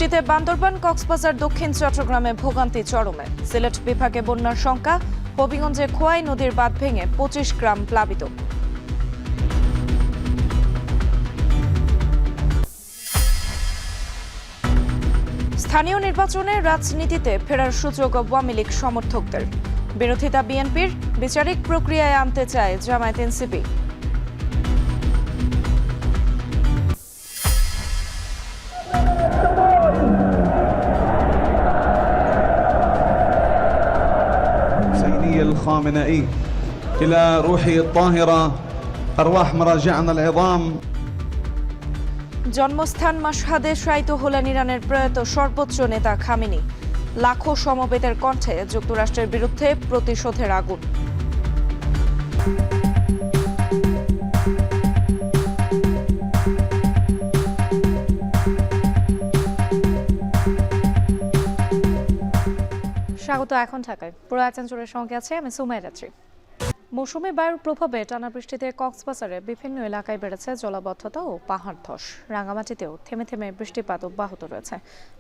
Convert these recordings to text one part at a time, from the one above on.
বৃষ্টিতে বান্দরবান, কক্সবাজার, দক্ষিণ চট্টগ্রামে ভোগান্তি চরমে। সিলেট বিভাগে বন্যার শঙ্কা। হবিগঞ্জে খোয়াই নদীর বাঁধ ভেঙে 25 গ্রাম প্লাবিত। স্থানীয় নির্বাচনে রাজনীতিতে ফেরার সুযোগ আওয়ামী লীগ সমর্থকদের। বিরোধিতা বিএনপির, বিচারিক প্রক্রিয়ায় আনতে চায় জামায়াত এনসিপি। الخامنئي إلى روحه الطاهرة أرواح مراجعنا العظام। জন্মস্থান মাশহাদে শায়িত হলেন ইরানের প্রয়াত সর্বোচ্চ নেতা খামেনি। লাখো সমবেতের কণ্ঠে যুক্তরাষ্ট্রের বিরুদ্ধে প্রতিশোধের আগুন। স্বাগত এখন ঢাকায়। পুরো আচাঞ্চলের সঙ্গে আছে আমি সুমাইয়া রাত্রি। মৌসুমী বায়ুর প্রভাবে টানা বৃষ্টিতে কক্সবাজারে বিভিন্ন এলাকায় বেড়েছে জলাবদ্ধতা ও পাহাড় ধস। রাঙামাটিতেও থেমে থেমে বৃষ্টিপাত অব্যাহত রয়েছে।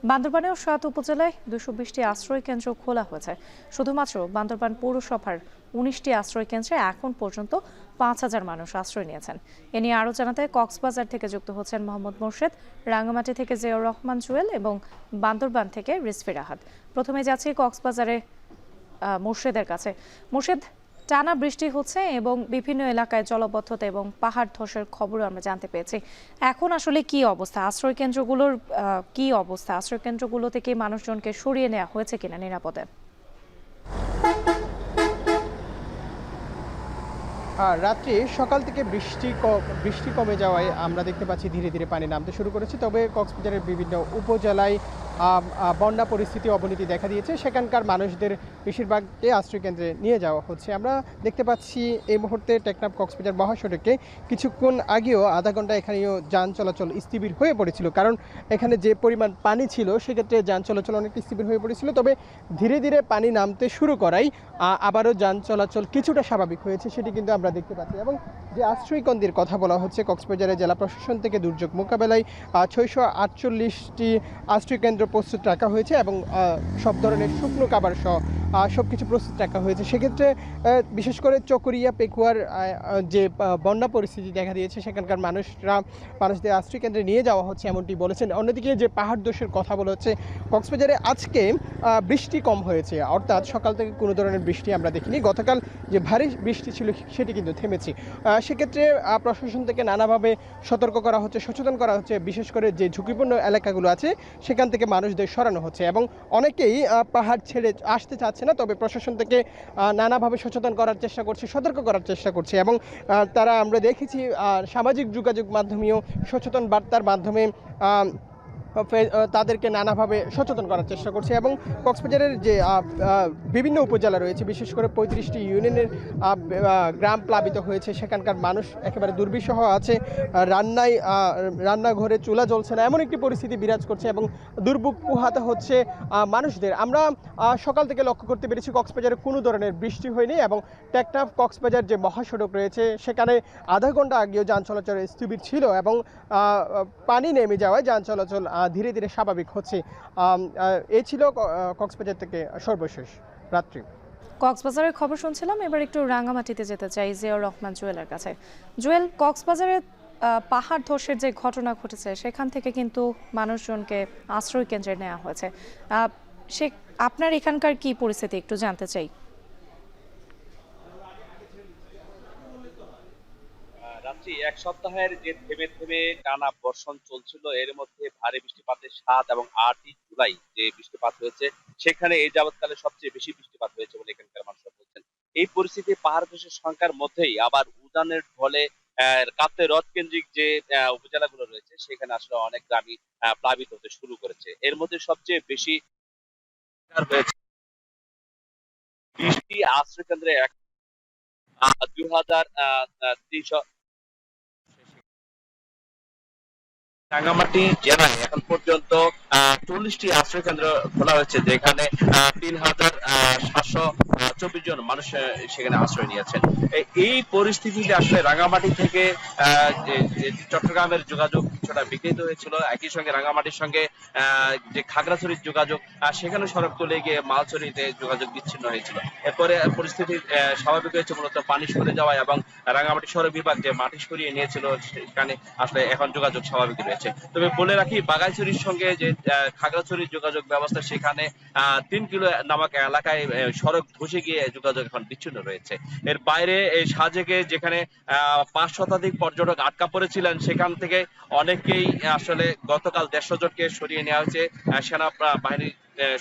বান্দরবানেও 7 উপজেলায় 220টি আশ্রয় কেন্দ্র খোলা হয়েছে। শুধুমাত্র বান্দরবান পৌরসভার 19টি আশ্রয় কেন্দ্রে এখন পর্যন্ত 5000 মানুষ আশ্রয় নিয়েছেন। এ নিয়ে আরও জানাতে কক্সবাজার থেকে যুক্ত হচ্ছেন মোহাম্মদ মোর্শেদ, রাঙামাটি থেকে জিয়াউর রহমান জুয়েল এবং বান্দরবান থেকে রিজভী রাহাত। প্রথমে যাচ্ছি কক্সবাজারে মোর্শেদের কাছে। মোর্শেদ, টানা বৃষ্টি হচ্ছে এবং বিভিন্ন এলাকায় জলবদ্ধতা এবং পাহাড় ধসের খবরও আমরা জানতে পেয়েছি। এখন আসলে কি অবস্থা? আশ্রয় কেন্দ্রগুলোর কি অবস্থা? আশ্রয় কেন্দ্রগুলো থেকে মানুষজনকে সরিয়ে নেওয়া হয়েছে কিনা নিরাপদে? রাত্রি সকাল থেকে বৃষ্টি কমে যাওয়ায় আমরা দেখতে পাচ্ছি ধীরে ধীরে পানি নামতে শুরু করেছে। তবে কক্সবাজারের বিভিন্ন উপজেলায় বন্যা পরিস্থিতি অবনতি দেখা দিয়েছে। সেখানকার মানুষদের বেশিরভাগকে আশ্রয়কেন্দ্রে নিয়ে যাওয়া হচ্ছে। আমরা দেখতে পাচ্ছি এই মুহূর্তে টেকনাফ কক্সবাজার মহাসড়কে কিছুক্ষণ আগেও আধা ঘন্টা এখানেও যান চলাচল স্থবির হয়ে পড়েছিল, কারণ এখানে যে পরিমাণ পানি ছিল সেক্ষেত্রে যান চলাচল অনেকটা স্থবির হয়ে পড়েছিল। তবে ধীরে ধীরে পানি নামতে শুরু করায় আবারও যান চলাচল কিছুটা স্বাভাবিক হয়েছে, সেটি কিন্তু আমরা দেখতে পাচ্ছি। এবং যে আশ্রয়কেন্দ্রের কথা বলা হচ্ছে, কক্সবাজারের জেলা প্রশাসন থেকে দুর্যোগ মোকাবেলায় 648টি আশ্রয়কেন্দ্র প্রস্তুত রাখা হয়েছে এবং সব ধরনের শুকনো খাবার সহ সব কিছু প্রস্তুত রাখা হয়েছে। সেক্ষেত্রে বিশেষ করে চকরিয়া, পেকুয়ার যে বন্যা পরিস্থিতি দেখা দিয়েছে সেখানকার মানুষদের আশ্রয়কেন্দ্রে নিয়ে যাওয়া হচ্ছে এমনটি বলেছেন। অন্যদিকে যে পাহাড় ধসের কথা বলা হচ্ছে, কক্সবাজারে আজকে বৃষ্টি কম হয়েছে, অর্থাৎ সকাল থেকে কোনো ধরনের বৃষ্টি আমরা দেখিনি। গতকাল যে ভারী বৃষ্টি ছিল সেটি কিন্তু থেমেছে। সেক্ষেত্রে প্রশাসন থেকে নানাভাবে সতর্ক করা হচ্ছে, সচেতন করা হচ্ছে। বিশেষ করে যে ঝুঁকিপূর্ণ এলাকাগুলো আছে সেখান থেকে মানুষদের সরানো হচ্ছে এবং অনেকেই পাহাড় ছেড়ে আসতে চাচ্ছে না। তবে প্রশাসন থেকে নানাভাবে সচেতন করার চেষ্টা করছে, সতর্ক করার চেষ্টা করছে এবং তারা আমরা দেখেছি সামাজিক যোগাযোগ মাধ্যমেও সচেতন বার্তার মাধ্যমে তাদেরকে নানাভাবে সচেতন করার চেষ্টা করছে। এবং কক্সবাজারের যে বিভিন্ন উপজেলা রয়েছে, বিশেষ করে 35টি ইউনিয়নের গ্রাম প্লাবিত হয়েছে। সেখানকার মানুষ একেবারে দুর্বিষহ আছে। রান্নাঘরে চুলা জ্বলছে না, এমন একটি পরিস্থিতি বিরাজ করছে এবং দুর্ভোগ পোহাতে হচ্ছে মানুষদের। আমরা সকাল থেকে লক্ষ্য করতে পেরেছি কক্সবাজারে কোনো ধরনের বৃষ্টি হয়নি এবং টেকনাফ কক্সবাজার যে মহাসড়ক রয়েছে সেখানে আধা ঘন্টা আগেও যান চলাচল স্থবির ছিল এবং পানি নেমে যাওয়ায় যান চলাচল ধীরে ধীরে স্বাভাবিক হচ্ছে। এই ছিল কক্সবাজার থেকে সর্বশেষ রাত্রি। কক্সবাজারের খবর শুনছিলাম, এবার একটু রাঙামাটিতে যেতে চাই জিয়াউর রহমান জুয়েলের কাছে। জুয়েল, কক্সবাজারে পাহাড় ধসের যে ঘটনা ঘটেছে সেখান থেকে কিন্তু মানুষজনকে আশ্রয় কেন্দ্রে নেওয়া হয়েছে। আপনার এখানকার কি পরিস্থিতি একটু জানতে চাই। রাত্রি এক সপ্তাহের যে থেমে থেমে টানা বর্ষণ চলছিল, এর মধ্যে ভারী বৃষ্টিপাতের 7 এবং 8 জুলাই যে বৃষ্টিপাত হয়েছে সেখানে এই যাবৎকালে সবচেয়ে বেশি বৃষ্টিপাত হয়েছে বলে এখানকার মানুষ বলছেন। এই পরিস্থিতি পাহাড় ধসের সংখ্যার মধ্যেই আবার উজানের ফলে কাপ্তাই হ্রদ কেন্দ্রিক যে উপজেলাগুলো রয়েছে সেখানে আসলে অনেক গ্রামই প্লাবিত হতে শুরু করেছে। এর মধ্যে সবচেয়ে বেশি হয়েছে 20টি আশ্রয় কেন্দ্রে 2300। রাঙ্গামাটি জেলায় এখন পর্যন্ত 40টি আশ্রয় কেন্দ্র খোলা হয়েছে, যেখানে 3724 জন মানুষ সেখানে আশ্রয় নিয়েছেন। এই পরিস্থিতিতে আসলে রাঙ্গামাটি থেকে চট্টগ্রামের যোগাযোগ কিছুটা বিঘ্নিত হয়েছিল। একই সঙ্গে রাঙ্গামাটির সঙ্গে যে খাগড়াছড়ির যোগাযোগ সেখানে সড়ক তুলে গিয়ে মালছড়িতে যোগাযোগ বিচ্ছিন্ন হয়েছিল। এরপরে পরিস্থিতি স্বাভাবিক হয়েছে মূলত পানি সরে যাওয়ায়, এবং রাঙামাটি সড়ক বিভাগ যে মাটি সরিয়ে নিয়েছিল সেখানে আসলে এখন যোগাযোগ স্বাভাবিক রয়েছে। তবে বলে রাখি, বাগাইছড়ির সঙ্গে যে খাগড়াছড়ির যোগাযোগ ব্যবস্থা সেখানে 3 কিলো নামক এলাকায় সড়ক ধসে গিয়ে যোগাযোগ এখন বিচ্ছিন্ন রয়েছে। এর বাইরে এই সাজেকে যেখানে 5 শতাধিক পর্যটক আটকা পড়েছিলেন, সেখান থেকে অনেকেই আসলে গতকাল 150 জনকে সরিয়ে নেওয়া হয়েছে সেনা বাহিনীর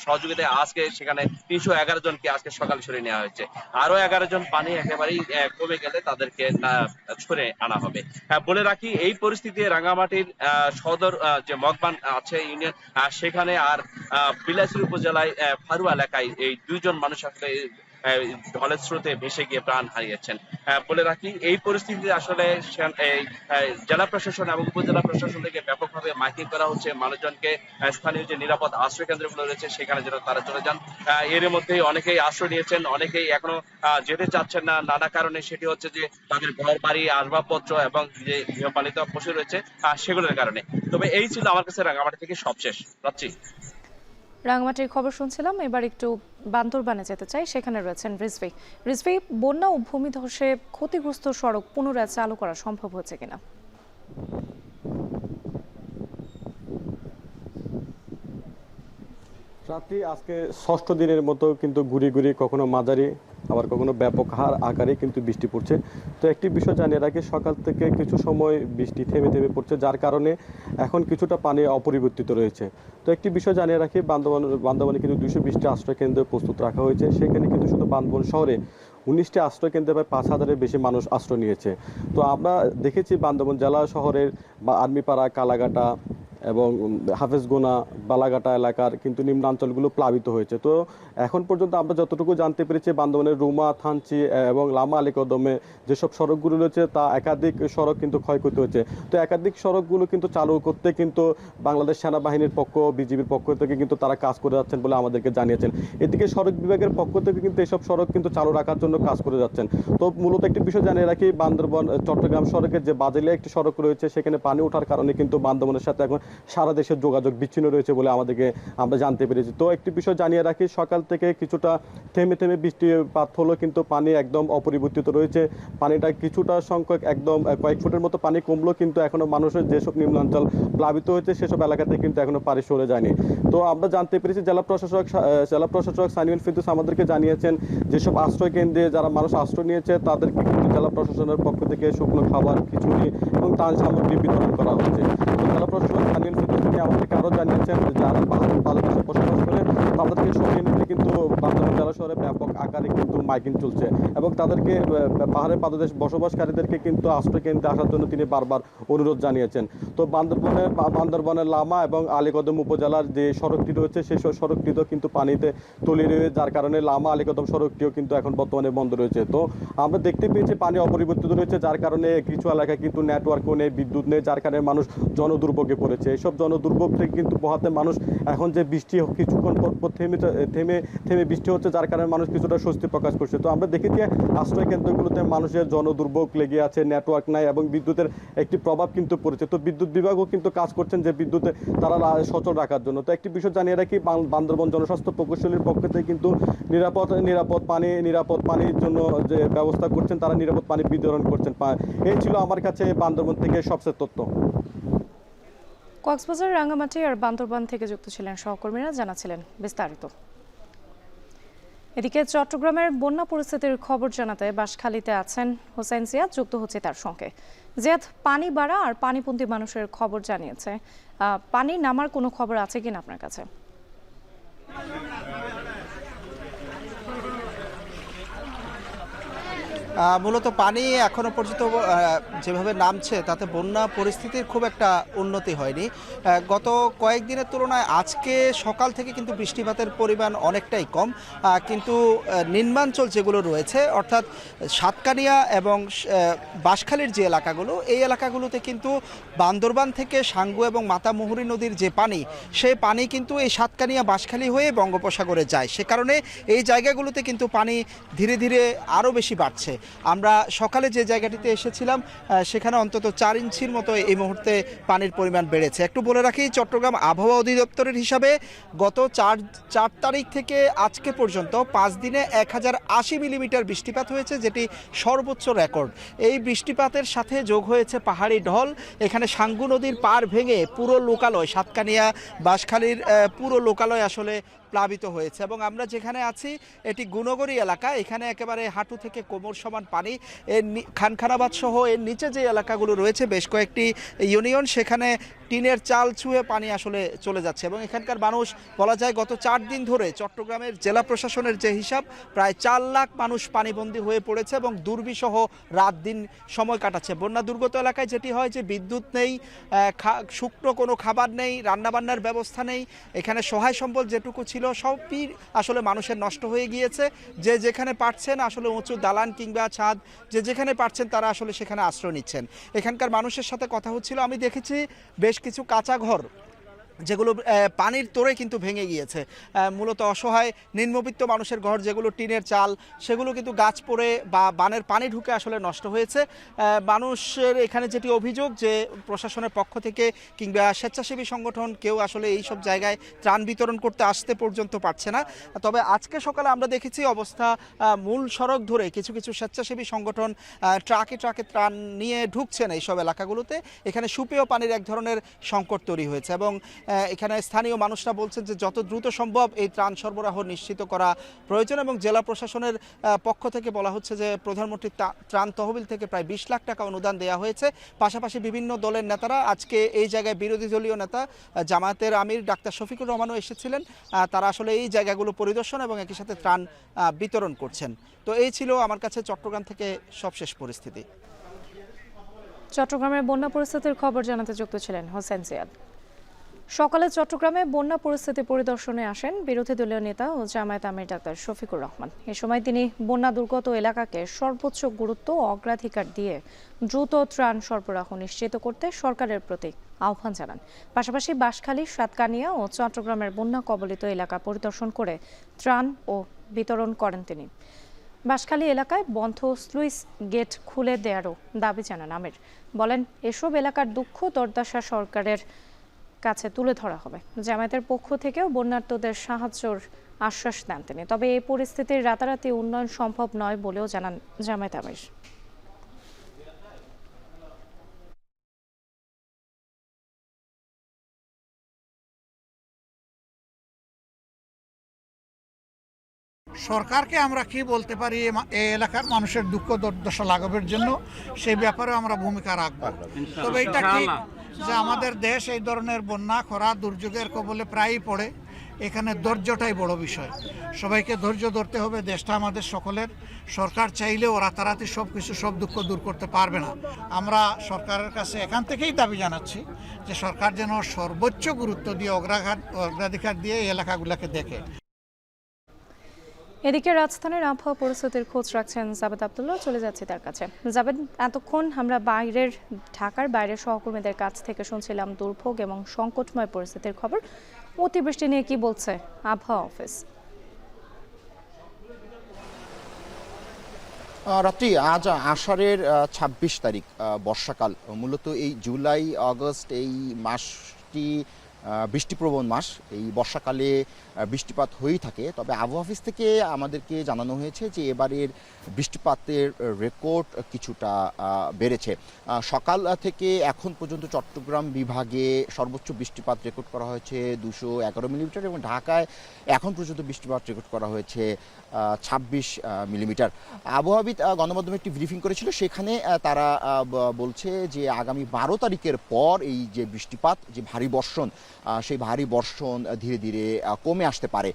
সহযোগিতায়। আজকে সেখানে 311 জনকে আজকে সকালে সরিয়ে নেওয়া হয়েছে। আরো 11 জন পানি একেবারেই কমে গেলে তাদেরকে সরে আনা হবে। বলে রাখি, এই পরিস্থিতি রাঙ্গামাটির সদর যে মগবান আছে ইউনিয়ন, সেখানে আর বিলাসিনী উপজেলায় ফারু এলাকায় এই 2 জন মানুষ আসলে ঢলের স্রোতে ভেসে গিয়ে প্রাণ হারিয়েছেন। বলে রাখি, এই পরিস্থিতিতে আসলে জেলা প্রশাসন এবং উপজেলা প্রশাসন থেকে ব্যাপকভাবে মাইকিং করা হচ্ছে মানুষজনকে স্থানীয় যে নিরাপদ আশ্রয় কেন্দ্রগুলো রয়েছে সেখানে যেন তারা চলে যান। এর মধ্যেই অনেকেই আশ্রয় নিয়েছেন, অনেকেই এখনো যেতে চাচ্ছেন না নানা কারণে। সেটি হচ্ছে যে তাদের ঘর বাড়ি, আসবাবপত্র এবং যে গৃহপালিত পশু রয়েছে সেগুলোর কারণে। তবে এই ছিল আমার কাছে রাঙামাটি থেকে সবশেষ। রাখছি। রাঙামাটির খবর শুনছিলাম, এবার একটু বান্দরবানে যেতে চাই, সেখানে রয়েছেন রিজভি। রিজভি, বন্যা ও ভূমিধসে ক্ষতিগ্রস্ত সড়ক পুনরায় চালু করা সম্ভব হয়েছে কিনা? রাত্রি আজকে 6ষ্ঠ দিনের মতো কিন্তু ঘুরি ঘুরি কখনো মাঝারি আবার কখনো ব্যাপক আকারে কিন্তু বৃষ্টি পড়ছে। তো একটি বিষয় জানিয়ে রাখি, সকাল থেকে কিছু সময় বৃষ্টি থেমে থেমে পড়ছে, যার কারণে এখন কিছুটা পানি অপরিবর্তিত রয়েছে। তো একটি বিষয় জানিয়ে রাখি, বান্দরবানে কিন্তু 220টি আশ্রয় কেন্দ্র প্রস্তুত রাখা হয়েছে। সেখানে কিন্তু শুধু বান্দরবান শহরে 19টি আশ্রয় কেন্দ্রে প্রায় 5,000-এর বেশি মানুষ আশ্রয় নিয়েছে। তো আমরা দেখেছি বান্দরবান জেলা শহরের বা আর্মিপাড়া, কালাঘাটা এবং হাফেজগোনা, বালাঘাটা এলাকার কিন্তু নিম্নাঞ্চলগুলো প্লাবিত হয়েছে। তো এখন পর্যন্ত আমরা যতটুকু জানতে পেরেছি, বান্দরবানের রুমা, থানচি এবং লামা আলীকদমে যেসব সড়কগুলো রয়েছে তা একাধিক সড়ক কিন্তু ক্ষয়ক্ষতি হয়েছে। তো একাধিক সড়কগুলো কিন্তু চালু করতে কিন্তু বাংলাদেশ সেনাবাহিনীর পক্ষ, বিজিবির পক্ষ থেকে কিন্তু তারা কাজ করে যাচ্ছেন বলে আমাদেরকে জানিয়েছেন। এদিকে সড়ক বিভাগের পক্ষ থেকে কিন্তু এসব সড়ক কিন্তু চালু রাখার জন্য কাজ করে যাচ্ছেন। তো মূলত একটি বিষয় জানিয়ে রাখি, বান্দরবান চট্টগ্রাম সড়কের যে বাজেলিয়া একটি সড়ক রয়েছে, সেখানে পানি ওঠার কারণে কিন্তু বান্দরবানের সাথে এখন সারা দেশের যোগাযোগ বিচ্ছিন্ন রয়েছে বলে আমরা জানতে পেরেছি। তো একটি বিষয় জানিয়ে রাখি, সকাল থেকে কিছুটা থেমে থেমে বৃষ্টিপাত হলো, কিন্তু পানি একদম অপরিবর্তিত রয়েছে। পানিটা কিছুটা সংখ্যক একদম কয়েক ফুটের মতো পানি কমলো, কিন্তু এখনো মানুষের যেসব নিম্নাঞ্চল প্লাবিত হয়েছে সেসব এলাকাতে কিন্তু এখনো পানি সরে যায়নি। তো আমরা জানতে পেরেছি, জেলা প্রশাসক সানিউল ফিরদৌস আমাদেরকে জানিয়েছেন, যেসব আশ্রয় কেন্দ্রে যারা মানুষ আশ্রয় নিয়েছে তাদেরকে কিন্তু জেলা প্রশাসনের পক্ষ থেকে শুকনো খাবার, খিচুড়ি এবং ত্রাণ সামগ্রী বিতরণ করা হচ্ছে। জেলা প্রশাসক সানিউল ফিরদৌস আমাদেরকে আরও জানিয়েছেন, যারা পাহাড়ের পাদদেশে বসবাস করে তাদেরকে সরিয়ে নিতে কিন্তু বান্দরবান জেলা শহরে ব্যাপক আকারে কিন্তু মাইকিং চলছে, এবং তাদেরকে পাহাড়ের পাদদেশ বসবাসকারীদেরকে কিন্তু আশ্রয় কেন্দ্রে আসার জন্য তিনি বারবার অনুরোধ জানিয়েছেন। তো বান্দরবানের লামা এবং আলীকদম উপজেলার যে সড়কটি রয়েছে সেই সড়কটিও কিন্তু পানিতে তলিয়ে রয়েছে, যার কারণে লামা আলীকদম সড়কটিও কিন্তু এখন বর্তমানে বন্ধ রয়েছে। তো আমরা দেখতে পেয়েছি পানি অপরিবর্তিত রয়েছে, যার কারণে কিছু এলাকায় কিন্তু নেটওয়ার্কও নেই, বিদ্যুৎ নেই, যার কারণে মানুষ জনদুর্ভোগে পড়েছে। এইসব জনদুর্ভোগ থেকে কিন্তু পোহাতে মানুষ এখন যে বৃষ্টি কিছুক্ষণ পর থেমে বৃষ্টি হচ্ছে, যার কারণে মানুষ কিছুটা স্বস্তি প্রকাশ করছে। তো আমরা দেখেছি আশ্রয় কেন্দ্রগুলোতে মানুষের জনদুর্ভোগ লেগে আছে, নেটওয়ার্ক নাই এবং বিদ্যুতের একটি প্রভাব কিন্তু পড়েছে। তো বিদ্যুৎ বিভাগও কিন্তু কাজ করছেন যে বিদ্যুতে তারা সচল রাখার জন্য। তো একটি বিষয় জানিয়ে রাখি, বান্দরবান জনস্বাস্থ্য প্রকৌশলীর পক্ষ থেকে কিন্তু নিরাপদ পানির জন্য যে ব্যবস্থা করছেন, তারা নিরাপদ পানি বিতরণ করছেন। এই ছিল আমার কাছে বান্দরবান থেকে সবচেয়ে তথ্য। কক্সবাজার, রাঙ্গামাটি আর বান্দরবান থেকে যুক্ত ছিলেন সহকর্মীরা, জানাচ্ছিলেন বিস্তারিত। এদিকে চট্টগ্রামের বন্যা পরিস্থিতির খবর জানাতে বাঁশখালীতে আছেন হোসেন জিয়াদ, যুক্ত হচ্ছে তার সঙ্গে। জিয়াদ, পানি বাড়া আর পানিপন্থী মানুষের খবর জানিয়েছে, পানি নামার কোনো খবর আছে কিনা আপনার কাছে? মূলত পানি এখনো পর্যন্ত যেভাবে নামছে তাতে বন্যা পরিস্থিতির খুব একটা উন্নতি হয়নি। গত কয়েকদিনের তুলনায় আজকে সকাল থেকে কিন্তু বৃষ্টিপাতের পরিমাণ অনেকটাই কম, কিন্তু নিম্নাঞ্চল যেগুলো রয়েছে অর্থাৎ সাতকানিয়া এবং বাঁশখালীর যে এলাকাগুলো, এই এলাকাগুলোতে কিন্তু বান্দরবান থেকে সাঙ্গু এবং মাতামুহুরী নদীর যে পানি, সেই পানি কিন্তু এই সাতকানিয়া বাঁশখালী হয়ে বঙ্গোপসাগরে যায়। সে কারণে এই জায়গাগুলোতে কিন্তু পানি ধীরে ধীরে আরও বেশি বাড়ছে। আমরা সকালে যে জায়গাটিতে এসেছিলাম সেখানে অন্তত 4 ইঞ্চির মতো এই মুহূর্তে পানির পরিমাণ বেড়েছে। একটু বলে রাখি, চট্টগ্রাম আবহাওয়া অধিদপ্তরের হিসাবে গত 4 তারিখ থেকে আজকে পর্যন্ত 5 দিনে 1080 মিলিমিটার বৃষ্টিপাত হয়েছে, যেটি সর্বোচ্চ রেকর্ড। এই বৃষ্টিপাতের সাথে যোগ হয়েছে পাহাড়ি ঢল। এখানে সাঙ্গু নদীর পাড় ভেঙে পুরো লোকালয়, সাতকানিয়া বাঁশখালীর পুরো লোকালয় আসলে প্লাবিত হয়েছে। এবং আমরা যেখানে আছি এটি গুণগরী এলাকা, এখানে একেবারে হাঁটু থেকে কোমর সমান পানি। এর খানখানাবাদ সহ এর নিচে যে এলাকাগুলো রয়েছে বেশ কয়েকটি ইউনিয়ন, সেখানে টিনের চাল ছুঁয়ে পানি আসলে চলে যাচ্ছে। এবং এখানকার মানুষ বলা যায় গত 4 দিন ধরে চট্টগ্রামের জেলা প্রশাসনের যে হিসাব, প্রায় 4 লাখ মানুষ পানিবন্দী হয়ে পড়েছে এবং দুর্বিষহ রাত দিন সময় কাটাচ্ছে। বন্যা দুর্গত এলাকায় যেটি হয় যে বিদ্যুৎ নেই, শুকনো কোনো খাবার নেই, রান্নাবান্নার ব্যবস্থা নেই। এখানে সহায় সম্বল যেটুকু ছিল সবই আসলে মানুষের নষ্ট হয়ে গিয়েছে। যে যেখানে পারছেন আসলে উঁচু দালান কিংবা ছাদ, যে যেখানে পারছেন তারা আসলে সেখানে আশ্রয় নিচ্ছেন। এখানকার মানুষের সাথে কথা হচ্ছিল, আমি দেখেছি বেশ কিছু কাঁচা ঘর যেগুলো পানির তোড়ে কিন্তু ভেঙে গিয়েছে। মূলত অসহায় নিম্নবিত্ত মানুষের ঘর, যেগুলো টিনের চাল, সেগুলো কিন্তু গাছ পড়ে বা বানের পানি ঢুকে আসলে নষ্ট হয়েছে। মানুষের এখানে যেটি অভিযোগ যে প্রশাসনের পক্ষ থেকে কিংবা স্বেচ্ছাসেবী সংগঠন কেউ আসলে এই সব জায়গায় ত্রাণ বিতরণ করতে আসতে পর্যন্ত পারছে না। তবে আজকে সকালে আমরা দেখেছি অবস্থা মূল সড়ক ধরে কিছু কিছু স্বেচ্ছাসেবী সংগঠন ট্রাকে ট্রাকে ত্রাণ নিয়ে ঢুকছেন এইসব এলাকাগুলোতে। এখানে সুপেয় পানির এক ধরনের সংকট তৈরি হয়েছে এবং এখানে স্থানীয় মানুষরা বলছেন যে যত দ্রুত সম্ভব এই ত্রাণ সরবরাহ নিশ্চিত করা প্রয়োজন। এবং জেলা প্রশাসনের পক্ষ থেকে বলা হচ্ছে যে প্রধানমন্ত্রী ত্রাণ তহবিল থেকে প্রায় 20 লাখ টাকা অনুদান দেওয়া হয়েছে। পাশাপাশি বিভিন্ন দলের নেতারা, আজকে এই জায়গায় বিরোধী দলীয় নেতা জামায়াতের আমির ডাক্তার শফিকুর রহমানও এসেছিলেন। তারা আসলে এই জায়গাগুলো পরিদর্শন এবং একই সাথে ত্রাণ বিতরণ করছেন। তো এই ছিল আমার কাছে চট্টগ্রাম থেকে সবশেষ পরিস্থিতি। চট্টগ্রামের বন্যা পরিস্থিতির খবর জানাতে যুক্ত ছিলেন হোসেন জিয়াদ। সকালে চট্টগ্রামে বন্যা পরিস্থিতি পরিদর্শনে আসেন বিরোধী দলীয় নেতা ও জামায়াত আমির ডাক্তার শফিকুর রহমান। এ সময় তিনি বন্যা দুর্গত এলাকাকে সর্বোচ্চ গুরুত্ব ও অগ্রাধিকার দিয়ে দ্রুত ত্রাণ সরবরাহ নিশ্চিত করতে সরকারের প্রতি আহ্বান জানান। পাশাপাশি বাঁশখালী, সাতকানিয়া ও চট্টগ্রামের বন্যা কবলিত এলাকা পরিদর্শন করে ত্রাণ ও বিতরণ করেন তিনি। বাঁশখালী এলাকায় বন্ধ স্লুইস গেট খুলে দেওয়ারও দাবি জানান আমির। বলেন, এসব এলাকার দুঃখ দুর্দশা সরকারের কাছে তুলে ধরা হবে। জামায়াতের পক্ষ থেকেও বন্যার্তদের সাহায্যের আশ্বাস দেন তিনি। তবে এই পরিস্থিতির রাতারাতি উন্নয়ন সম্ভব নয় বলেও জানান জামায়াত আমির। সরকারকে আমরা কি বলতে পারি এই এলাকার মানুষের দুঃখ দুর্দশা লাঘবের জন্য, সেই ব্যাপারে আমরা ভূমিকা রাখবো। তবে এটা ঠিক যে আমাদের দেশ এই ধরনের বন্যা, খরা, দুর্যোগের কবলে প্রায়ই পড়ে। এখানে ধৈর্যটাই বড় বিষয়। সবাইকে ধৈর্য ধরতে হবে। দেশটা আমাদের সকলের। সরকার চাইলেও রাতারাতি সব দুঃখ দূর করতে পারবে না। আমরা সরকারের কাছে এখান থেকেই দাবি জানাচ্ছি যে সরকার যেন সর্বোচ্চ গুরুত্ব দিয়ে অগ্রাধিকার দিয়ে এই এলাকাগুলোকে দেখে। এদিকে রাজধানীর আবহাওয়া পরিস্থিতির খোঁজ রাখছেন জাবেদ আব্দুল্লাহ। চলে যাচ্ছে তার কাছে। জাবেদ, এতক্ষণ আমরা ঢাকার বাইরের সহকর্মীদের কাছ থেকে শুনছিলাম দুর্ভোগ এবং সংকটময় পরিস্থিতির খবর। অতিবৃষ্টি নিয়ে কি বলছে আবহাওয়া অফিস? রাত্রি আজ আষাঢ়ের 26 তারিখ, বর্ষাকাল। মূলত এই জুলাই আগস্ট এই মাসটি বৃষ্টিপ্রবণ মাস। এই বর্ষাকালে বৃষ্টিপাত হয়েই থাকে। তবে আবহাওয়া অফিস থেকে আমাদেরকে জানানো হয়েছে যে এবারের বৃষ্টিপাতের রেকর্ড কিছুটা বেড়েছে। সকাল থেকে এখন পর্যন্ত চট্টগ্রাম বিভাগে সর্বোচ্চ বৃষ্টিপাত রেকর্ড করা হয়েছে 211 মিলিমিটার এবং ঢাকায় এখন পর্যন্ত বৃষ্টিপাত রেকর্ড করা হয়েছে 26 মিলিমিটার। আবহাওয়াবিদ গণমাধ্যমে একটি ব্রিফিং করেছিল, সেখানে তারা বলছে যে আগামী 12 তারিখের পর এই যে বৃষ্টিপাত, যে ভারী বর্ষণ, সেই ভারী বর্ষণ ধীরে ধীরে কমে আসতে পারে।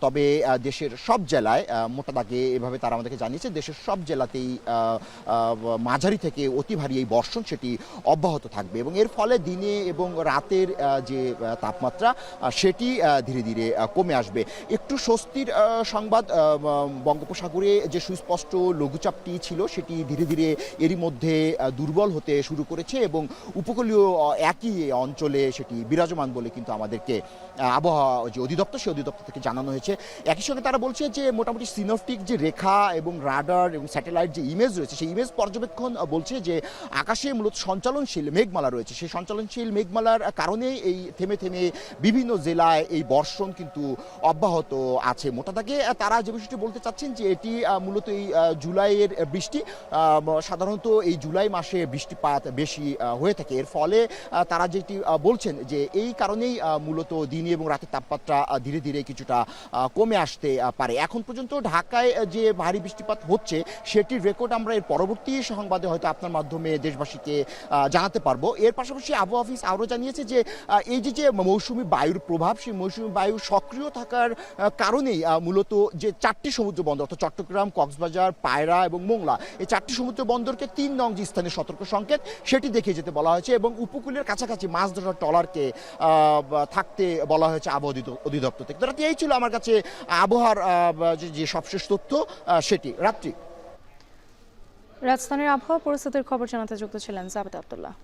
তবে দেশের সব জেলায়, মোটা দাগে এভাবে তারা আমাদেরকে জানিয়েছে, দেশের সব জেলাতেই মাঝারি থেকে অতি ভারী এই বর্ষণ সেটি অব্যাহত থাকবে এবং এর ফলে দিনে এবং রাতের যে তাপমাত্রা সেটি ধীরে ধীরে কমে আসবে। একটু স্বস্তির সংবাদ, বঙ্গোপসাগরে যে সুস্পষ্ট লঘুচাপটি ছিল সেটি ধীরে ধীরে এরই মধ্যে দুর্বল হতে শুরু করেছে এবং উপকূলীয় একই অঞ্চলে সেটি বিরাজমান বলে বলে কিন্তু আমাদেরকে আবহাওয়া যে অধিদপ্তর সেই অধিদপ্তর থেকে জানানো হয়েছে। একই সঙ্গে তারা বলছে যে মোটামুটি সিনপটিক যে রেখা এবং রাডার এবং স্যাটেলাইট যে ইমেজ রয়েছে সেই ইমেজ পর্যবেক্ষণ বলছে যে আকাশে মূলত সঞ্চালনশীল মেঘমালা রয়েছে। সেই সঞ্চালনশীল মেঘমালার কারণে এই থেমে থেমে বিভিন্ন জেলায় এই বর্ষণ কিন্তু অব্যাহত আছে। মোটা দাগে তারা যে বিষয়টি বলতে চাচ্ছেন যে এটি মূলত এই জুলাইয়ের বৃষ্টি, সাধারণত এই জুলাই মাসে বৃষ্টিপাত বেশি হয়ে থাকে। এর ফলে তারা যেটি বলছেন যে এই কারণেই মূলত দিনে এবং রাতের তাপমাত্রা ধীরে ধীরে কিছুটা কমে আসতে পারে। এখন পর্যন্ত ঢাকায় যে ভারী বৃষ্টিপাত হচ্ছে সেটির রেকর্ড আমরা এর পরবর্তী সংবাদে হয়তো আপনার মাধ্যমে দেশবাসীকে জানাতে পারবো। এর পাশাপাশি আবহাওয়া অফিস আরও জানিয়েছে যে এই যে মৌসুমি বায়ুর প্রভাব, সেই মৌসুমি বায়ু সক্রিয় থাকার কারণেই মূলত যে 4টি সমুদ্র বন্দর অর্থাৎ চট্টগ্রাম, কক্সবাজার, পায়রা এবং মোংলা, এই 4টি সমুদ্র বন্দরকে 3 নং যে স্থানীয় সতর্ক সংকেত সেটি দেখিয়ে যেতে বলা হয়েছে এবং উপকূলের কাছাকাছি মাছ ধরার ট্রলারকে থাকতে বলা হয়েছে আবহাওয়া অধিদপ্তর থেকে। রাত্রি এই ছিল আমার কাছে আবহাওয়ার যে সবশেষ তথ্য সেটি। রাত্রি রাজধানীর আবহাওয়া পরিস্থিতির খবর জানাতে যুক্ত ছিলেন জাবেদ আব্দুল্লাহ।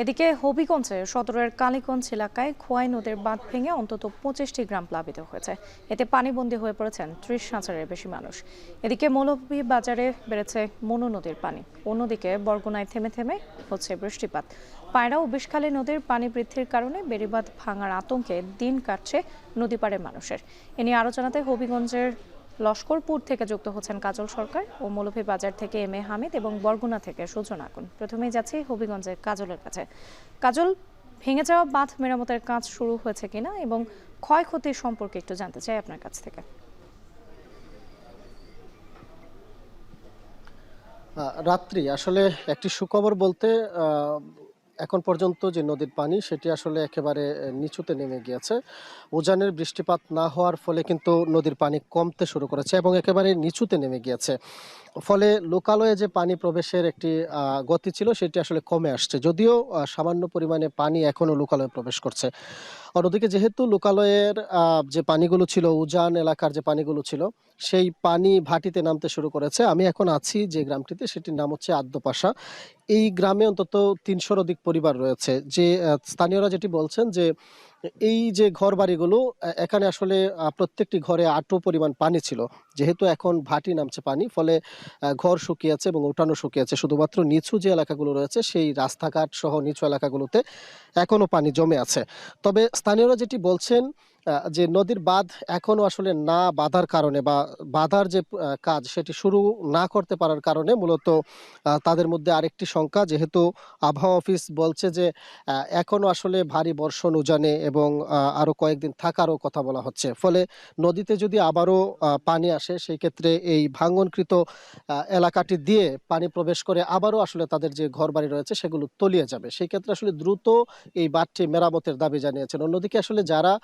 এদিকে হবিগঞ্জে সদরের কালীগঞ্জ এলাকায় খোয়াই নদীর বাঁধ ভেঙে অন্তত 25টি গ্রাম প্লাবিত হয়েছে। এতে পানিবন্দী হয়ে পড়েছেন 30,000-এর বেশি মানুষ। এদিকে মৌলভীবাজারে বেড়েছে মনু নদীর পানি। অন্যদিকে বরগুনায় থেমে থেমে হচ্ছে বৃষ্টিপাত। পায়রা ও বিষখালী নদীর পানি বৃদ্ধির কারণে বেড়িবাঁধ ভাঙার আতঙ্কে দিন কাটছে নদী পাড়ের মানুষের। এ নিয়ে আরও জানাতে হবিগঞ্জের লস্করপুর থেকে যুক্ত হচ্ছেন কাজল সরকার ও মৌলভীবাজার থেকে এম এ হামিদ এবং বরগুনা থেকে সুজন আগুন। প্রথমেই যাচ্ছি হবিগঞ্জের কাজলের কাছে। কাজল, ভেঙে যাওয়া বাঁধ মেরামতের কাজ শুরু হয়েছে কিনা এবং ক্ষয়ক্ষতির সম্পর্কে একটু জানতে চাই আপনার কাছ থেকে। রাত্রি আসলে একটি সুখবর বলতে এখন পর্যন্ত যে নদীর পানি সেটি আসলে একেবারে নিচুতে নেমে গিয়েছে। উজানের বৃষ্টিপাত না হওয়ার ফলে কিন্তু নদীর পানি কমতে শুরু করেছে এবং একেবারে নিচুতে নেমে গিয়েছে। ফলে লোকালয়ে যে পানি প্রবেশের একটি গতি ছিল সেটি আসলে কমে আসছে, যদিও সামান্য পরিমাণে পানি এখনও লোকালয়ে প্রবেশ করছে। অন্যদিকে যেহেতু লোকালয়ের যে পানিগুলো ছিল, উজান এলাকার যে পানিগুলো ছিল, সেই পানি ভাটিতে নামতে শুরু করেছে। আমি এখন আছি যে গ্রামটিতে, সেটির নাম হচ্ছে আদ্যপাশা। এই গ্রামে অন্তত 300-র অধিক পরিবার রয়েছে। যে স্থানীয়রা যেটি বলছেন যে এই যে ঘর বাড়িগুলো, এখানে আসলে প্রত্যেকটি ঘরে আঁটু পরিমাণ পানি ছিল। যেহেতু এখন ভাটি নামছে পানি, ফলে ঘর শুকিয়েছে এবং উঠানো শুকিয়েছে। শুধুমাত্র নিচু যে এলাকাগুলো রয়েছে সেই রাস্তাঘাট সহ নিচু এলাকাগুলোতে এখনো পানি জমে আছে। তবে স্থানীয়রা যেটি বলছেন যে নদীর বাঁধ এখনো আসলে না বাঁধার কারণে বা বাঁধার যে কাজ সেটি শুরু না করতে পারার কারণে মূলত তাদের মধ্যে আরেকটি শঙ্কা, যেহেতু আবহাওয়া অফিস বলছে যে এখনো আসলে ভারী বর্ষণ উজানে এবং আরো কয়েকদিন থাকারও কথা বলা হচ্ছে। ফলে নদীতে যদি আবারও পানি আসে সেই ক্ষেত্রে এই ভাঙ্গনকৃত এলাকাটি দিয়ে পানি প্রবেশ করে আবারও আসলে তাদের যে ঘরবাড়ি রয়েছে সেগুলো তলিয়ে যাবে। সেই ক্ষেত্রে আসলে দ্রুত এই বাঁধটি মেরামতের দাবি জানিয়েছেন। অন্যদিকে আসলে যারা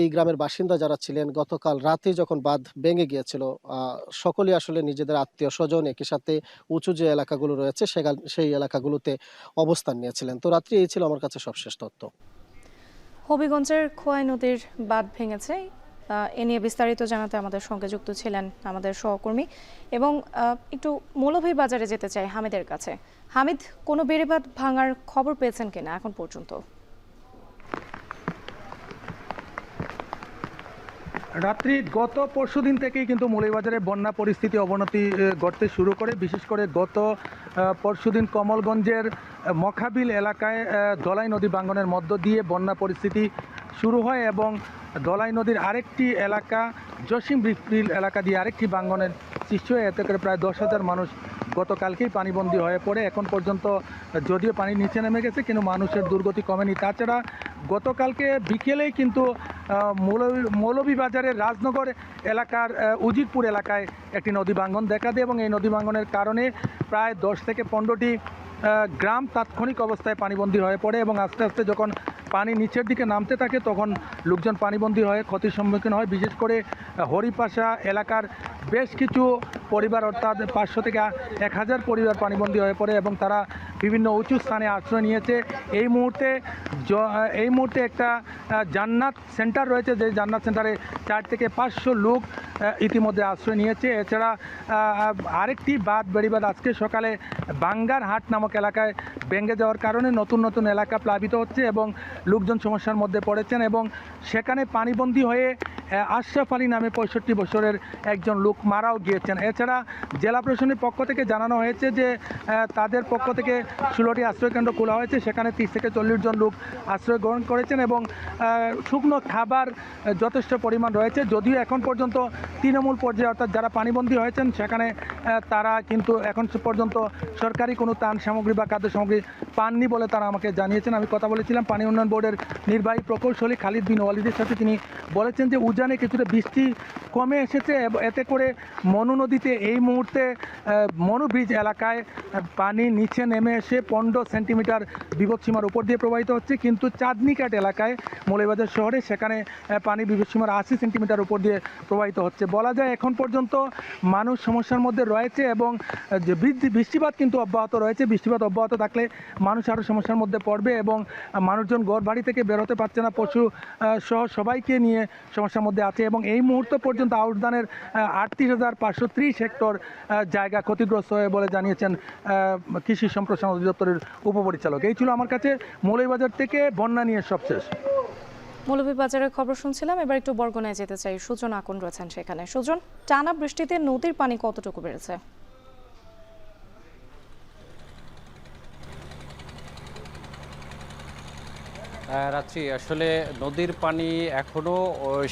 এই গ্রামের বাসিন্দা যারা ছিলেন, গতকাল রাতে যখন বাঁধ ভেঙে গিয়েছিল, সকলেই আসলে নিজেদের আত্মীয় স্বজন একই সাথে উঁচু যে এলাকাগুলো রয়েছে সেই এলাকাগুলোতে অবস্থান নিয়েছিলেন। তো রাত্রি এই ছিল আমার কাছে সবশেষ তথ্য। হবিগঞ্জের খোয়াই নদীর বাঁধ ভেঙেছে, এ নিয়ে বিস্তারিত জানাতে আমাদের সঙ্গে যুক্ত ছিলেন আমাদের সহকর্মী। এবং একটু মৌলভীবাজারে যেতে চাই হামিদের কাছে। হামিদ, কোনো বেড়িবাঁধ ভাঙার খবর পেয়েছেন কিনা এখন পর্যন্ত? রাত্রি গত পরশুদিন থেকেই কিন্তু মৌলভীবাজারে বন্যা পরিস্থিতি অবনতি ঘটতে শুরু করে। বিশেষ করে গত পরশুদিন কমলগঞ্জের মখাবিল এলাকায় দলাই নদী ভাঙ্গনের মধ্য দিয়ে বন্যা পরিস্থিতি শুরু হয় এবং দলাই নদীর আরেকটি এলাকা জসিম বিল এলাকা দিয়ে আরেকটি ভাঙ্গনের সৃষ্টি হয়। এতে করে প্রায় 10,000 মানুষ গতকালকেই পানিবন্দী হয়ে পড়ে। এখন পর্যন্ত যদিও পানি নিচে নেমে গেছে কিন্তু মানুষের দুর্গতি কমেনি। তাছাড়া গতকালকে বিকেলেই কিন্তু মৌলভীবাজারের রাজনগর এলাকার উজিরপুর এলাকায় একটি নদী ভাঙ্গন দেখা দেয় এবং এই নদী ভাঙ্গনের কারণে প্রায় 10 থেকে 15টি গ্রাম তাৎক্ষণিক অবস্থায় পানিবন্দী হয়ে পড়ে এবং আস্তে আস্তে যখন পানি নিচের দিকে নামতে থাকে তখন লোকজন পানিবন্দী হয়ে ক্ষতির সম্মুখীন হয়। বিশেষ করে হরিপাশা এলাকার বেশ কিছু পরিবার, অর্থাৎ 500 থেকে 1000 পরিবার পানিবন্দী হয়ে পড়ে এবং তারা বিভিন্ন উঁচু স্থানে আশ্রয় নিয়েছে। এই মুহূর্তে একটা জান্নাত সেন্টার রয়েছে, যে জান্নাত সেন্টারে 4 থেকে 500 লোক ইতিমধ্যে আশ্রয় নিয়েছে। এছাড়া আরেকটি বেড়িবাঁধ আজকে সকালে বাঙ্গার হাট নামক এলাকায় ভেঙে যাওয়ার কারণে নতুন নতুন এলাকা প্লাবিত হচ্ছে এবং লোকজন সমস্যার মধ্যে পড়েছেন এবং সেখানে পানিবন্দী হয়ে আশরাফ আলী নামে 65 বছরের একজন লোক মারাও গিয়েছেন। এছাড়া জেলা প্রশাসনের পক্ষ থেকে জানানো হয়েছে যে তাদের পক্ষ থেকে 16টি আশ্রয়কেন্দ্র খোলা হয়েছে, সেখানে 30 থেকে 40 জন লোক আশ্রয় গ্রহণ করেছেন এবং শুকনো খাবার যথেষ্ট পরিমাণ রয়েছে। যদিও এখন পর্যন্ত তৃণমূল পর্যায়ে অর্থাৎ যারা পানিবন্দী হয়েছেন সেখানে তারা কিন্তু এখন পর্যন্ত সরকারি কোনো ত্রাণ সামগ্রী বা খাদ্য সামগ্রী পাননি বলে তারা আমাকে জানিয়েছেন। আমি কথা বলেছিলাম পানি উন্নয়ন বোর্ডের নির্বাহী প্রকৌশলী খালিদ বিন ওয়ালিদের সাথে। তিনি বলেছেন যে উজানে কিছুটা বৃষ্টি কমে এসেছে, এতে করে মনু নদীতে এই মুহূর্তে মনু ব্রিজ এলাকায় পানি নিচে নেমে এসে 15 সেন্টিমিটার বিপদসীমার উপর দিয়ে প্রবাহিত হচ্ছে, কিন্তু চাঁদনীঘাট এলাকায় মৌলভীবাজার শহরে সেখানে পানি বিপদসীমার 80 সেন্টিমিটার উপর দিয়ে প্রবাহিত হচ্ছে। বলা যায় এখন পর্যন্ত মানুষ সমস্যার মধ্যে রয়েছে এবং যে বৃষ্টিপাত কিন্তু অব্যাহত রয়েছে। বৃষ্টিপাত অব্যাহত থাকলে মানুষ আরও সমস্যার মধ্যে পড়বে এবং মানুষজন ঘর বাড়ি থেকে বেরোতে পারছে না, পশু সহ সবাইকে নিয়ে সমস্যার মধ্যে আছে এবং এই মুহূর্ত পর্যন্ত আউশদানের 38,530 হেক্টর জায়গা ক্ষতিগ্রস্ত হয়ে বলে জানিয়েছেন কৃষি সম্প্রসারণ অধিদপ্তরের উপপরিচালক। এই ছিল আমার কাছে মৌলভীবাজার থেকে বন্যা নিয়ে সবশেষ। মৌলভীবাজারের খবর শুনছিলাম, এবার একটু বরগুনায় যেতে চাই। সুজন আকুন রয়েছেন সেখানে। সুজন, টানা বৃষ্টিতে নদীর পানি কতটুকু বেড়েছে? রাত্রি আসলে নদীর পানি এখনও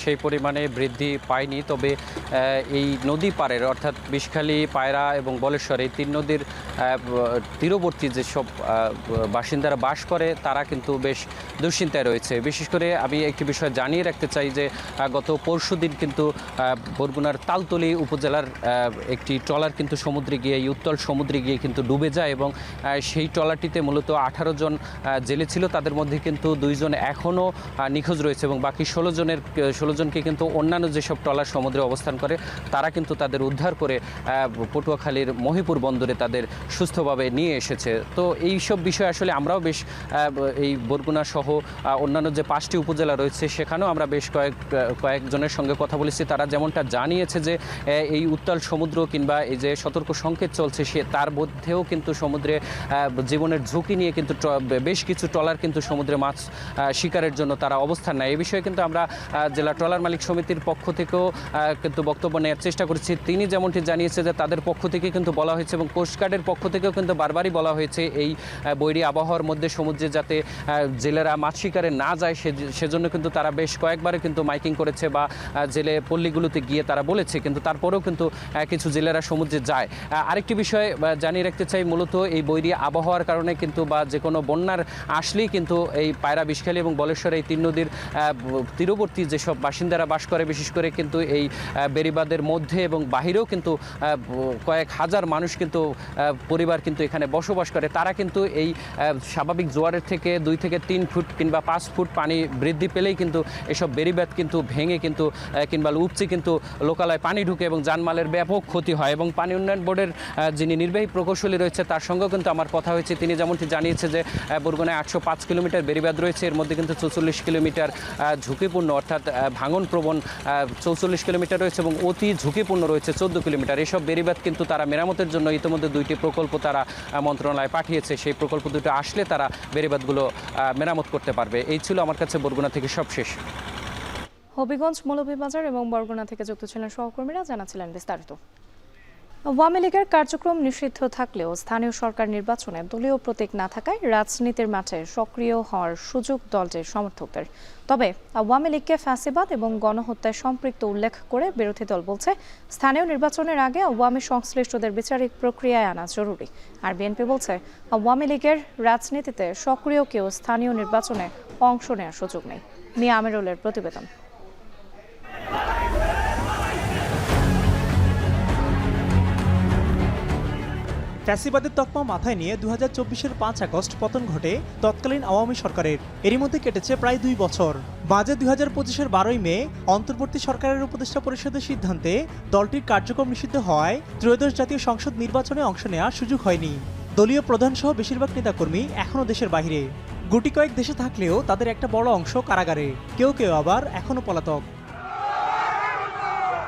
সেই পরিমাণে বৃদ্ধি পায়নি, তবে এই নদী পাড়ের অর্থাৎ বিষখালী, পায়রা এবং বলেশ্বর এই 3 নদীর তীরবর্তী যেসব বাসিন্দারা বাস করে তারা কিন্তু বেশ দুশ্চিন্তায় রয়েছে। বিশেষ করে আমি একটি বিষয় জানিয়ে রাখতে চাই যে গত পরশুদিন কিন্তু বরগুনার তালতলী উপজেলার একটি ট্রলার কিন্তু সমুদ্রে গিয়ে উত্তল সমুদ্রে গিয়ে কিন্তু ডুবে যায় এবং সেই ট্রলারটিতে মূলত 18 জন জেলে ছিল, তাদের মধ্যে কিন্তু 2 জন এখনও নিখোঁজ রয়েছে এবং বাকি 16 জনকে কিন্তু অন্যান্য যেসব ট্রলার সমুদ্রে অবস্থান করে তারা কিন্তু তাদের উদ্ধার করে পটুয়াখালীর মহিপুর বন্দরে তাদের সুস্থভাবে নিয়ে এসেছে। তো এই সব বিষয় আসলে আমরাও বেশ এই বরগুনা সহ অন্যান্য যে 5টি উপজেলা রয়েছে সেখানেও আমরা বেশ কয়েকজনের সঙ্গে কথা বলেছি। তারা যেমনটা জানিয়েছে যে এই উত্তাল সমুদ্র কিংবা এই যে সতর্ক সংকেত চলছে তার মধ্যেও কিন্তু সমুদ্রে জীবনের ঝুঁকি নিয়ে কিন্তু বেশ কিছু ট্রলার কিন্তু সমুদ্রে মাছ শিকারের জন্য তারা অবস্থান নেয়। এই বিষয়ে কিন্তু আমরা জেলা ট্রলার মালিক সমিতির পক্ষ থেকেও কিন্তু বক্তব্য নেওয়ার চেষ্টা করেছি। তিনি যেমনটি জানিয়েছে যে তাদের পক্ষ থেকে কিন্তু বলা হয়েছে এবং কোস্টগার্ডের পক্ষ থেকেও কিন্তু বারবারই বলা হয়েছে এই বৈরী আবহাওয়ার মধ্যে সমুদ্রে যাতে জেলেরা মাছ শিকারে না যায় সেজন্য কিন্তু তারা বেশ কয়েকবারে কিন্তু মাইকিং করেছে বা জেলে পল্লীগুলোতে গিয়ে তারা বলেছে, কিন্তু তারপরেও কিন্তু কিছু জেলেরা সমুদ্রে যায়। আরেকটি বিষয় জানিয়ে রাখতে চাই, মূলত এই বৈরী আবহাওয়ার কারণে কিন্তু বা যে কোনো বন্যার আসলেই কিন্তু এই পায়রা, বিষখালী এবং বলেশ্বর এই 3 নদীর তীরবর্তী যেসব বাসিন্দারা বাস করে, বিশেষ করে কিন্তু এই বেড়িবাঁধের মধ্যে এবং বাহিরেও কিন্তু কয়েক হাজার মানুষ কিন্তু পরিবার কিন্তু এখানে বসবাস করে, তারা কিন্তু এই স্বাভাবিক জোয়ারের থেকে 2 থেকে 3 ফুট কিংবা 5 ফুট পানি বৃদ্ধি পেলেই কিন্তু এসব বেড়িবাঁধ কিন্তু ভেঙে কিন্তু কিংবা উপচে কিন্তু লোকালয়ে পানি ঢুকে এবং জানমালের ব্যাপক ক্ষতি হয়। এবং পানি উন্নয়ন বোর্ডের যিনি নির্বাহী প্রকৌশলী রয়েছে তার সঙ্গেও কিন্তু আমার কথা হয়েছে। তিনি যেমনটি জানিয়েছে যে বরগুনায় 805 কিলোমিটার বেড়িবাঁধ রয়েছে, এর মধ্যে কিন্তু 44 কিলোমিটার ঝুঁকিপূর্ণ অর্থাৎ ভাঙনপ্রবণ 44 কিলোমিটার রয়েছে এবং অতি ঝুঁকিপূর্ণ রয়েছে 14 কিলোমিটার। এসব বেড়িবাঁধ কিন্তু তারা মেরামতের জন্য ইতিমধ্যে 2টি প্রকল্প তারা মন্ত্রণালয়ে পাঠিয়েছে। সেই প্রকল্প দুটো আসলে তারা বেড়িবাঁধগুলো মেরামত করতে পারবে। এই ছিল আমার কাছে বরগুনা থেকে সবশেষ। হবিগঞ্জ, মৌলভীবাজার এবং বরগুনা থেকে যুক্ত ছিলেন সহকর্মীরা, জানাচ্ছিলেন বিস্তারিত। আওয়ামী লীগের কার্যক্রম নিষিদ্ধ থাকলেও স্থানীয় সরকার নির্বাচনে দলীয় প্রতীক না থাকায় রাজনীতির মাঠে সক্রিয় হওয়ার সুযোগ দলটির সমর্থকদের। তবে আওয়ামী লীগকে ফ্যাসিবাদ এবং গণহত্যায় সম্পৃক্ত উল্লেখ করে বিরোধী দল বলছে স্থানীয় নির্বাচনের আগে আওয়ামী সংশ্লিষ্টদের বিচারিক প্রক্রিয়ায় আনা জরুরি। আর বিএনপি বলছে আওয়ামী লীগের রাজনীতিতে সক্রিয় কেউ স্থানীয় নির্বাচনে অংশ নেওয়ার সুযোগ নেই। মিয়া আমিরুলের প্রতিবেদন। ফ্যাসিবাদের তকমা মাথায় নিয়ে 2024-এর 5 আগস্ট পতন ঘটে তৎকালীন আওয়ামী সরকারের। এরই মধ্যে কেটেছে প্রায় 2 বছর। বাজেট 2025-এর 12ই মে অন্তর্বর্তী সরকারের উপদেষ্টা পরিষদের সিদ্ধান্তে দলটির কার্যক্রম নিষিদ্ধ হওয়ায় ত্রয়োদশ জাতীয় সংসদ নির্বাচনে অংশ নেওয়ার সুযোগ হয়নি। দলীয় প্রধানসহ বেশিরভাগ নেতাকর্মী এখনও দেশের বাইরে। গুটি কয়েক দেশে থাকলেও তাদের একটা বড় অংশ কারাগারে, কেউ কেউ আবার এখনও পলাতক।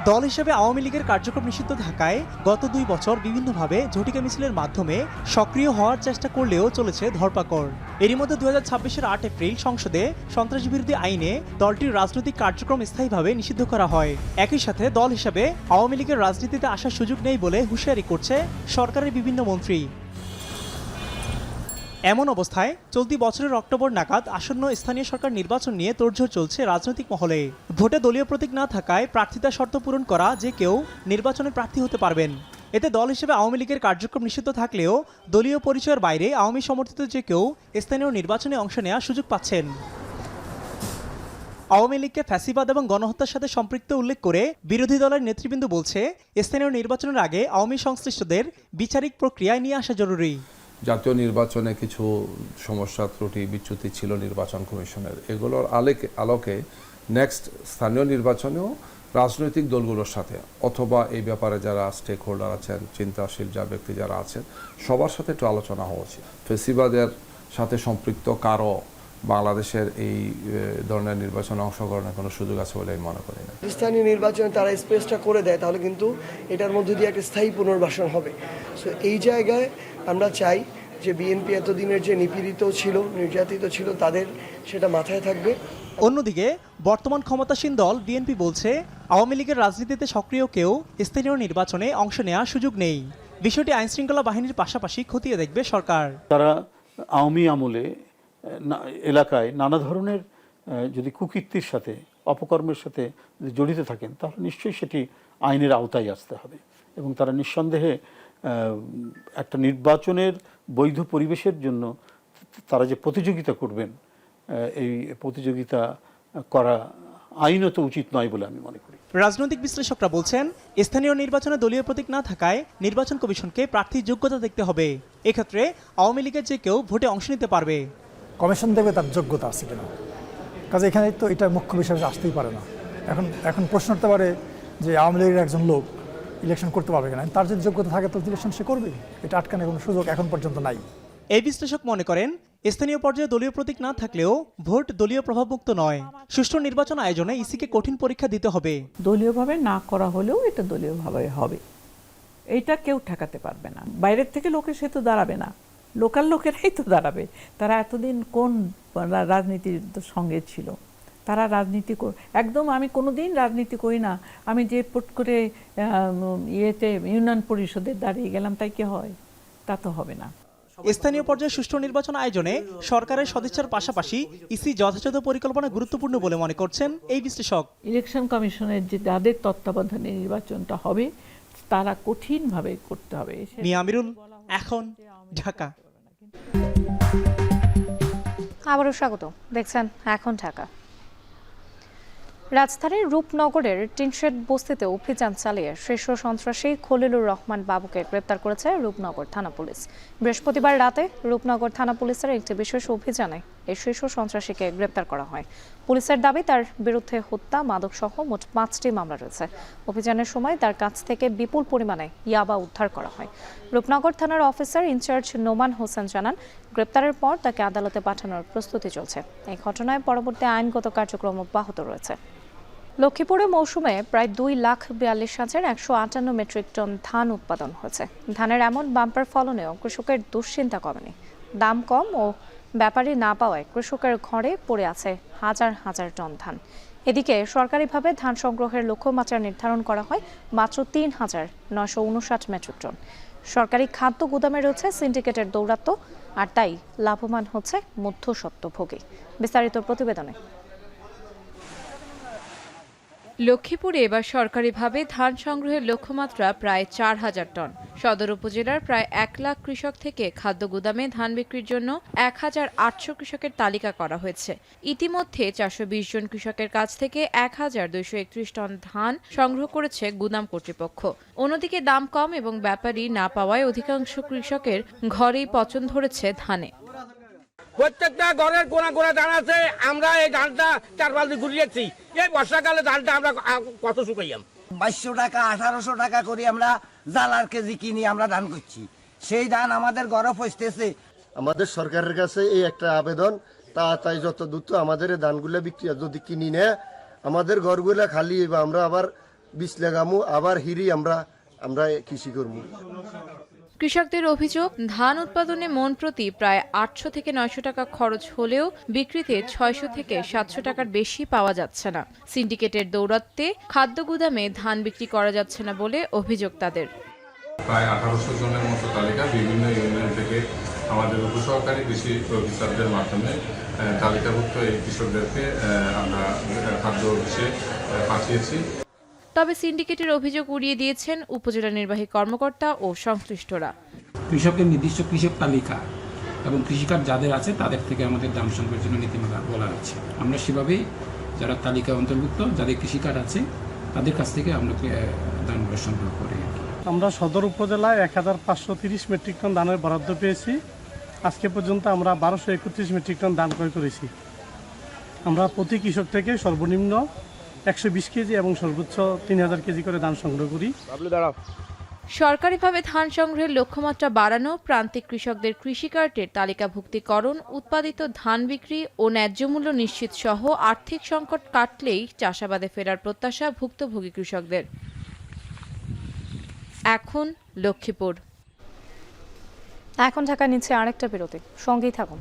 দল হিসেবে আওয়ামী লীগের কার্যক্রম নিষিদ্ধ থাকায় গত 2 বছর বিভিন্নভাবে ঝটিকা মিছিলের মাধ্যমে সক্রিয় হওয়ার চেষ্টা করলেও চলেছে ধরপাকড়। এরই মধ্যে 2026-এর 8 এপ্রিল সংসদে সন্ত্রাসবিরোধী আইনে দলটির রাজনৈতিক কার্যক্রম স্থায়ীভাবে নিষিদ্ধ করা হয়। একই সাথে দল হিসেবে আওয়ামী লীগের রাজনীতিতে আসার সুযোগ নেই বলে হুঁশিয়ারি করছে সরকারের বিভিন্ন মন্ত্রী। এমন অবস্থায় চলতি বছরের অক্টোবর নাগাদ আসন্ন স্থানীয় সরকার নির্বাচন নিয়ে তোড়জোড় চলছে রাজনৈতিক মহলে। ভোটে দলীয় প্রতীক না থাকায় প্রার্থিতার শর্ত পূরণ করা যে কেউ নির্বাচনে প্রার্থী হতে পারবেন। এতে দল হিসেবে আওয়ামী লীগের কার্যক্রম নিষিদ্ধ থাকলেও দলীয় পরিচয়ের বাইরে আওয়ামী সমর্থিত যে কেউ স্থানীয় নির্বাচনে অংশ নেওয়ার সুযোগ পাচ্ছেন। আওয়ামী লীগকে ফ্যাসিবাদ এবং গণহত্যার সাথে সম্পৃক্ত উল্লেখ করে বিরোধী দলের নেতৃবৃন্দ বলছে, স্থানীয় নির্বাচনের আগে আওয়ামী সংশ্লিষ্টদের বিচারিক প্রক্রিয়ায় নিয়ে আসা জরুরি। জাতীয় নির্বাচনে কিছু সমস্যা ত্রুটি বিচ্যুতি ছিল নির্বাচন কমিশনের, এগুলোর আলোকে নেক্সট স্থানীয় নির্বাচনেও রাজনৈতিক দলগুলোর সাথে অথবা এই ব্যাপারে যারা স্টেক হোল্ডার আছেন, চিন্তাশীল যা ব্যক্তি যারা আছেন, সবার সাথে একটু আলোচনা হওয়া উচিত। ফেসিবাদের সাথে সম্পৃক্ত কারো বাংলাদেশের এই ধরনের নির্বাচনে অংশগ্রহণের কোনো সুযোগ আছে বলে আমি মনে করি না। স্থানীয় নির্বাচনে তারা স্পেসটা করে দেয়, তাহলে কিন্তু এটার মধ্যে দিয়ে একটা স্থায়ী পুনর্বাসন হবে। সো এই জায়গায় আমরা চাই যে বিএনপি এতদিনের যে নিপীড়িত ছিল, নির্যাতিত ছিল, তাদের সেটা মাথায় থাকবে। অন্যদিকে বর্তমান ক্ষমতাসীন দল বিএনপি বলছে, আওয়ামী লীগের রাজনীতিতে সক্রিয় কেউ স্থানীয় নির্বাচনে অংশ নেওয়ার সুযোগ নেই। বিষয়টি আইনশৃঙ্খলা বাহিনীর পাশাপাশি খতিয়ে দেখবে সরকার। তারা আওয়ামী আমলে এলাকায় নানা ধরনের যদি কুকীর্তির সাথে, অপকর্মের সাথে জড়িত থাকেন, তাহলে নিশ্চয়ই সেটি আইনের আওতায় আসতে হবে এবং তারা নিঃসন্দেহে একটা নির্বাচনের বৈধ পরিবেশের জন্য তারা যে প্রতিযোগিতা করবেন, এই প্রতিযোগিতা করা আইনত উচিত নয় বলে আমি মনে করি। রাজনৈতিক বিশ্লেষকরা বলছেন, স্থানীয় নির্বাচনে দলীয় প্রতীক না থাকায় নির্বাচন কমিশনকে প্রার্থীর যোগ্যতা দেখতে হবে। এক্ষেত্রে আওয়ামী লীগের যে কেউ ভোটে অংশ নিতে পারবে। কমিশন দেবে তার যোগ্যতা আছে কিনা, কাজে এখানে তো এটা মুখ্য বিষয় আসতেই পারে না। এখন প্রশ্ন উঠতে পারে যে আওয়ামী লীগের একজন লোক ইলেকশন করতে পারবে কিনা। তার যদি যোগ্যতা থাকে তো ইলেকশন সে করবে, এটা আটকানোর কোনো সুযোগ এখন পর্যন্ত নাই। এই বিশ্লেষক মনে করেন, স্থানীয় পর্যায়ে দলীয় প্রতীক না থাকলেও ভোট দলীয় প্রভাবমুক্ত নয়। সুষ্ঠু নির্বাচন আয়োজনে ইসিকে কঠিন পরীক্ষা দিতে হবে। দলীয়ভাবে না করা হলেও এটা দলীয়ভাবে হবে, এইটা কেউ ঠেকাতে পারবে না। বাইরের থেকে লোকের সে তো দাঁড়াবে না, লোকাল লোকেরাই তো দাঁড়াবে। তারা এতদিন কোন রাজনীতির সঙ্গে ছিল, তারা রাজনীতি একদম, আমি কোনোদিন রাজনীতি করি না, আমি যে পট করে ইয়েতে ইউনিয়ন পরিষদের দাঁড়িয়ে গেলাম, তাই কি হয়? তা তো হবে না। স্থানীয় পর্যায়ে সুষ্ঠু নির্বাচন আয়োজনে সরকারের সদিচ্ছার পাশাপাশি ইসি যথাযথ পরিকল্পনা গুরুত্বপূর্ণ বলে মনে করছেন এই বিশ্লেষক। ইলেকশন কমিশনের যে যাদের তত্ত্বাবধানে নির্বাচনটা হবে, তারা কঠিনভাবে করতে হবে। মিয়া আমিরুল, এখন, ঢাকা। আবারও স্বাগত, দেখছেন এখন ঢাকা। রাজধানীর রূপনগরের টিনশেড বস্তিতে অভিযান চালিয়ে শীর্ষ সন্ত্রাসী খলিলুর রহমান বাবুকে গ্রেপ্তার করেছে রূপনগর থানা পুলিশ। বৃহস্পতিবার রাতে রূপনগর থানা পুলিশের একটি বিশেষ অভিযানে এই শীর্ষ সন্ত্রাসীকে গ্রেপ্তার করা হয়। পুলিশের দাবি, তার বিরুদ্ধে হত্যা, মাদকসহ মোট 5টি মামলা রয়েছে। অভিযানের সময় তার কাছ থেকে বিপুল পরিমাণে ইয়াবা উদ্ধার করা হয়। রূপনগর থানার অফিসার ইনচার্জ নোমান হোসেন জানান, গ্রেপ্তারের পর তাকে আদালতে পাঠানোর প্রস্তুতি চলছে। এই ঘটনায় পরবর্তী আইনগত কার্যক্রম অব্যাহত রয়েছে। লক্ষ্মীপুরে মৌসুমে প্রায় 2,42,158 মেট্রিক টন ধান উৎপাদন হয়েছে। ধানের এমন বাম্পার ফলনেও কৃষকের দুশ্চিন্তা কমেনি। দাম কম ও ব্যাপারী না পাওয়ায় কৃষকের ঘরে পড়ে আছে হাজার হাজার টন ধান। এদিকে সরকারিভাবে ধান সংগ্রহের লক্ষ্যমাত্রা নির্ধারণ করা হয় মাত্র 3,959 মেট্রিক টন। সরকারি খাদ্য গুদামে রয়েছে সিন্ডিকেটের দৌরাত্ম্য, আর তাই লাভবান হচ্ছে মধ্যস্বত্বভোগী। বিস্তারিত প্রতিবেদনে। লক্ষ্মীপুরে এবার সরকারিভাবে ধান সংগ্রহের লক্ষ্যমাত্রা প্রায় 4,000 টন। সদর উপজেলার প্রায় 1 লাখ কৃষক থেকে খাদ্য গুদামে ধান বিক্রির জন্য 1,800 কৃষকের তালিকা করা হয়েছে। ইতিমধ্যে 420 জন কৃষকের কাছ থেকে 1,231 টন ধান সংগ্রহ করেছে গুদাম কর্তৃপক্ষ। অন্যদিকে দাম কম এবং ব্যাপারী না পাওয়ায় অধিকাংশ কৃষকের ঘরেই পচন ধরেছে ধানে। প্রত্যেকটা ঘরের কোনা কোনা ধান আছে। আমরা এই ধানটা 4 বালতি ঘুরিয়েছি। এই বর্ষাকালে ধানটা আমরা কত শুকাইয়াম, 2200 টাকা 1800 টাকা করে আমরা জালার কেজি কিনি, আমরা ধান করছি। সেই ধান আমাদের ঘরে পৌঁছতেছে। আমাদের সরকারের কাছে এই একটা আবেদন, তাই যত দ্রুত আমাদের এই ধানগুলো বিক্রি যদি কিনি নেয়, আমাদের ঘরগুলো খালি, আমরা আবার বীজ লাগামু আবার হিরি আমরা কৃষি করবো। কৃষকদের অভিযোগ, ধান উৎপাদনে মন প্রতি প্রায় 800 থেকে 900 টাকা খরচ হলেও বিক্রিতে 600 থেকে 700 টাকার বেশি পাওয়া যাচ্ছে না। সিন্ডিকেটের দৌরাত্ম্যে খাদ্য গুদামে ধান বিক্রি করা যাচ্ছে না বলে অভিযোগ তাদের। প্রায় 1800 জনের মতো তালিকা বিভিন্ন ইউনিয়ন থেকে আমাদের উপসহকারী কৃষি অফিসারদের মাধ্যমে তালিকাভুক্ত এই কৃষকদেরকে আমরা খাদ্য অফিসে পাঠিয়েছি। তবে সিন্ডিকেটের অভিযোগ উড়িয়ে দিয়েছেন উপজেলা নির্বাহী কর্মকর্তা ও সংশ্লিষ্টরা। কৃষকের নির্দিষ্ট কৃষক তালিকা এবং কৃষিকার্ড যাদের আছে তাদের থেকে আমাদের দাম সংগ্রহের জন্য নীতিমালা বলা হচ্ছে। আমরা সেভাবেই যারা তালিকা অন্তর্ভুক্ত যাদের কৃষিকার্ড আছে তাদের কাছ থেকে আমরা ধানগুলো সংগ্রহ করি। আমরা সদর উপজেলায় 1530 মেট্রিক টন ধানের বরাদ্দ পেয়েছি। আজকে পর্যন্ত আমরা 1231 মেট্রিক টন ধান ক্রয় করেছি। আমরা প্রতি কৃষক থেকে সর্বনিম্ন 120 কেজি এবং সর্বোচ্চ 3000 কেজি করে ধান সংগ্রহ করি। সরকারিভাবে ধান সংগ্রহের লক্ষ্যমাত্রা বাড়ানো, প্রান্তিক কৃষকদের কৃষিকার্ডের তালিকাভুক্তিকরণ, উৎপাদিত ধান বিক্রি ও ন্যায্য মূল্য নিশ্চিত সহ আর্থিক সংকট কাটলেই চাষাবাদে ফেরার প্রত্যাশা ভুক্তভোগী কৃষকদের। এখন লক্ষ্মীপুর। এখন ঢাকা নিচ্ছে আরেকটা বিরতি, সঙ্গেই থাকুন।